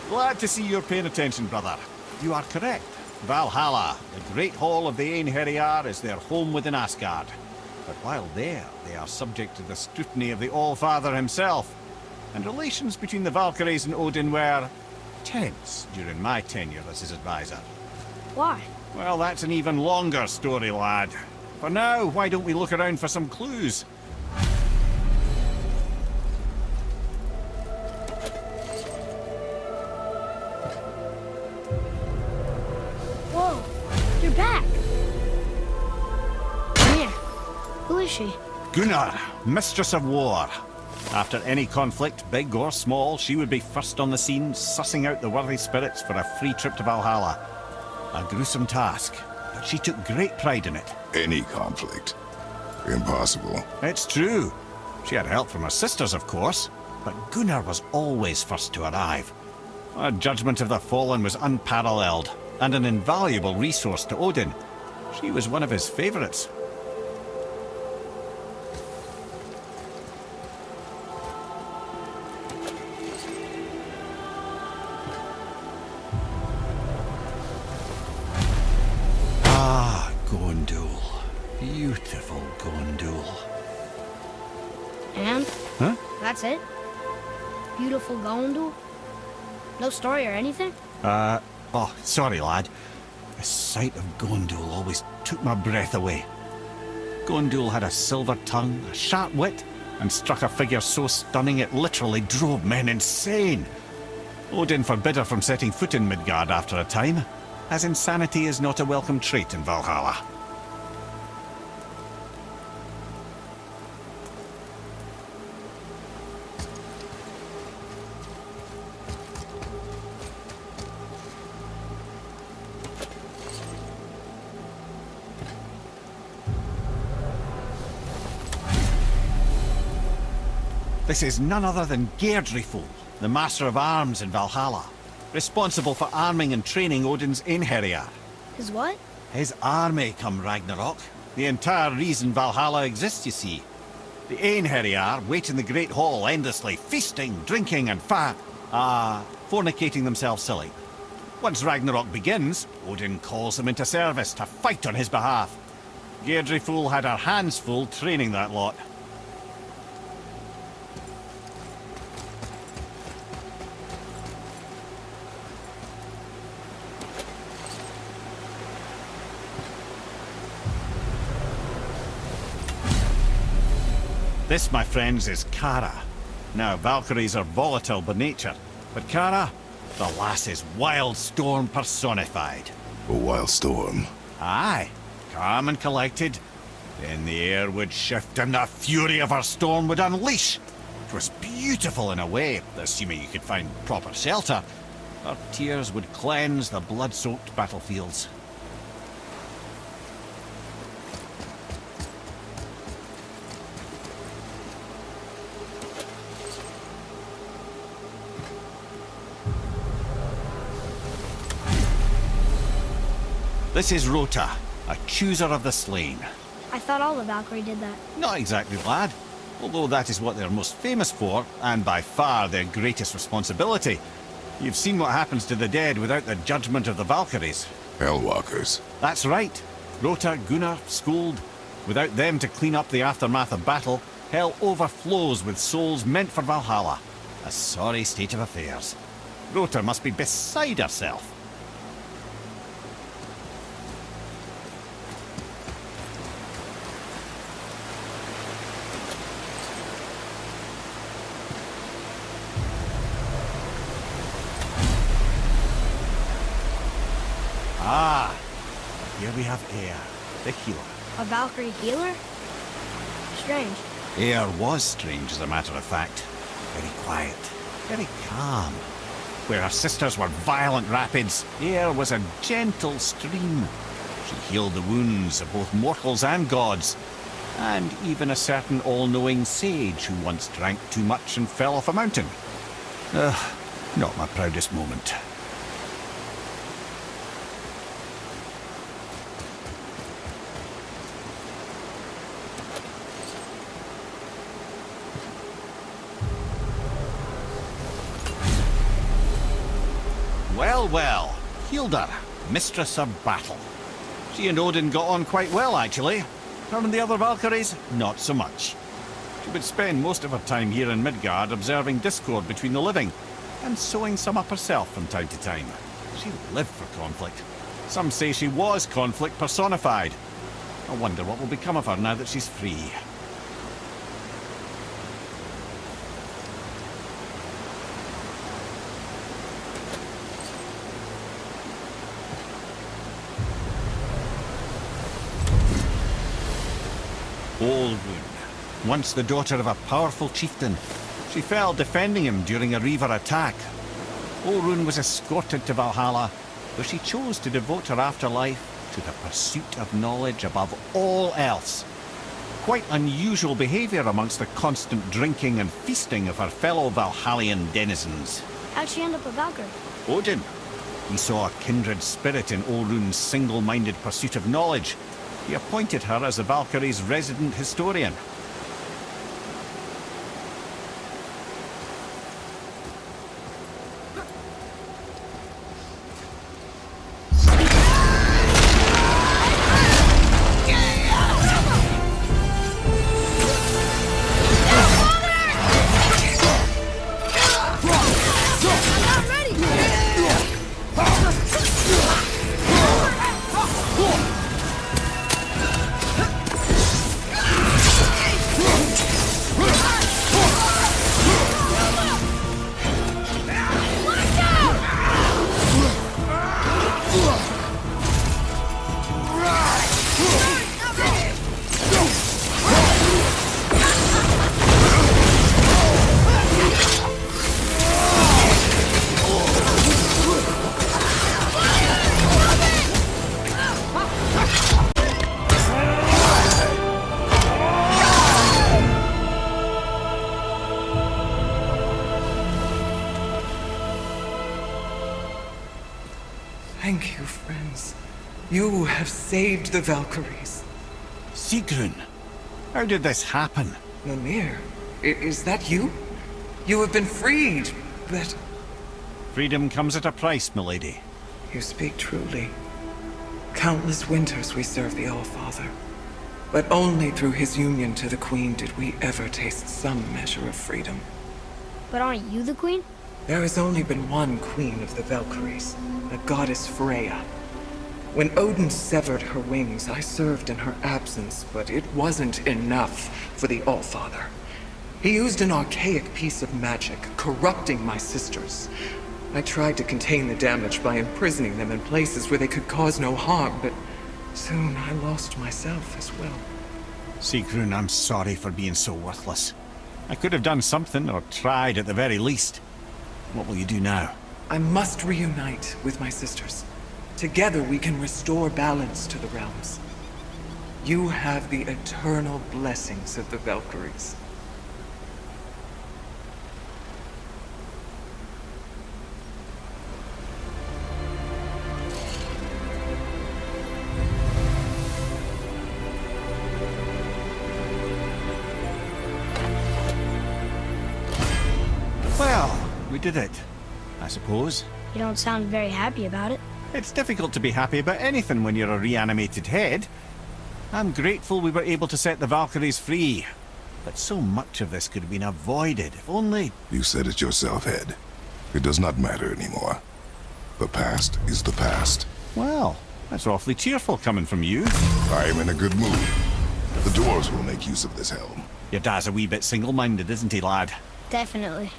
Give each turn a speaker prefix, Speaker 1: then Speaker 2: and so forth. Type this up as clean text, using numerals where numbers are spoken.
Speaker 1: Glad to see you're paying attention, brother. You are correct. Valhalla, the great hall of the Einherjar, is their home within Asgard. But while there, they are subject to the scrutiny of the All-Father himself. And relations between the Valkyries and Odin were tense during my tenure as his advisor.
Speaker 2: Why?
Speaker 1: Well, that's an even longer story, lad. For now, why don't we look around for some clues?
Speaker 2: Whoa, you're back. Rainha, who is she?
Speaker 1: Gunnar, Mistress of War. After any conflict, big or small, she would be first on the scene, sussing out the worthy spirits for a free trip to Valhalla. A gruesome task, but she took great pride in it.
Speaker 3: Any conflict. Impossible.
Speaker 1: It's true. She had help from her sisters, of course, but Gunnar was always first to arrive. Her judgment of the fallen was unparalleled, and an invaluable resource to Odin. She was one of his favorites. Gondul. Beautiful Gondul.
Speaker 2: And?
Speaker 1: Huh?
Speaker 2: That's it? Beautiful Gondul? No story or anything?
Speaker 1: Oh, sorry, lad. The sight of Gondul always took my breath away. Gondul had a silver tongue, a sharp wit, and struck a figure so stunning it literally drove men insane. Odin forbid her from setting foot in Midgard after a time, as insanity is not a welcome trait in Valhalla. This is none other than Geirdriful, the Master of Arms in Valhalla, responsible for arming and training Odin's Einherjar.
Speaker 2: His what?
Speaker 1: His army come Ragnarok. The entire reason Valhalla exists, you see. The Einherjar wait in the Great Hall endlessly, feasting, drinking and fornicating themselves silly. Once Ragnarok begins, Odin calls them into service to fight on his behalf. Geirdriful had her hands full training that lot. This, my friends, is Kara. Now, Valkyries are volatile by nature, but Kara, the lass is wild storm personified.
Speaker 3: A wild storm.
Speaker 1: Aye, calm and collected. Then the air would shift and the fury of her storm would unleash. It was beautiful in a way, assuming you could find proper shelter. Her tears would cleanse the blood-soaked battlefields. This is Rota, a chooser of the slain.
Speaker 2: I thought all the Valkyrie did that.
Speaker 1: Not exactly, lad. Although that is what they're most famous for, and by far their greatest responsibility. You've seen what happens to the dead without the judgment of the Valkyries.
Speaker 3: Hellwalkers.
Speaker 1: That's right. Rota, Gunnar, Skuld. Without them to clean up the aftermath of battle, hell overflows with souls meant for Valhalla. A sorry state of affairs. Rota must be beside herself. Ah, here we have Eir, the healer.
Speaker 2: A Valkyrie healer? Strange.
Speaker 1: Eir was strange, as a matter of fact. Very quiet, very calm. Where her sisters were violent rapids, Eir was a gentle stream. She healed the wounds of both mortals and gods, and even a certain all-knowing sage who once drank too much and fell off a mountain. Not my proudest moment. Well, well. Hilda, Mistress of Battle. She and Odin got on quite well, actually. Her and the other Valkyries, not so much. She would spend most of her time here in Midgard observing discord between the living, and sewing some up herself from time to time. She lived for conflict. Some say she was conflict personified. I wonder what will become of her now that she's free. Olrun, once the daughter of a powerful chieftain. She fell defending him during a Reaver attack. Olrun was escorted to Valhalla, where she chose to devote her afterlife to the pursuit of knowledge above all else. Quite unusual behaviour amongst the constant drinking and feasting of her fellow Valhallian denizens.
Speaker 2: How'd she end up a Valkyrie?
Speaker 1: Odin. He saw a kindred spirit in Olrun's single-minded pursuit of knowledge. He appointed her as the Valkyrie's resident historian.
Speaker 4: Thank you, friends. You have saved the Valkyries.
Speaker 1: Sigrun, how did this happen?
Speaker 4: Mimir, is that you? You have been freed, but...
Speaker 1: Freedom comes at a price, milady.
Speaker 4: You speak truly. Countless winters we served the All-Father. But only through his union to the Queen did we ever taste some measure of freedom.
Speaker 2: But aren't you the queen?
Speaker 4: There has only been one Queen of the Valkyries, the goddess Freya. When Odin severed her wings, I served in her absence, but it wasn't enough for the All-Father. He used an archaic piece of magic, corrupting my sisters. I tried to contain the damage by imprisoning them in places where they could cause no harm, but soon I lost myself as well.
Speaker 1: Sigrun, I'm sorry for being so worthless. I could have done something, or tried at the very least. What will you do now?
Speaker 4: I must reunite with my sisters. Together we can restore balance to the realms. You have the eternal blessings of the Valkyries.
Speaker 1: Well, we did it, I suppose.
Speaker 2: You don't sound very happy about it.
Speaker 1: It's difficult to be happy about anything when you're a reanimated head. I'm grateful we were able to set the Valkyries free. But so much of this could have been avoided, if only...
Speaker 3: You said it yourself, Head. It does not matter anymore. The past is the past.
Speaker 1: Well, that's awfully cheerful coming from you.
Speaker 3: I am in a good mood. The dwarves will make use of this helm.
Speaker 1: Your dad's a wee bit single-minded, isn't he, lad?
Speaker 2: Definitely.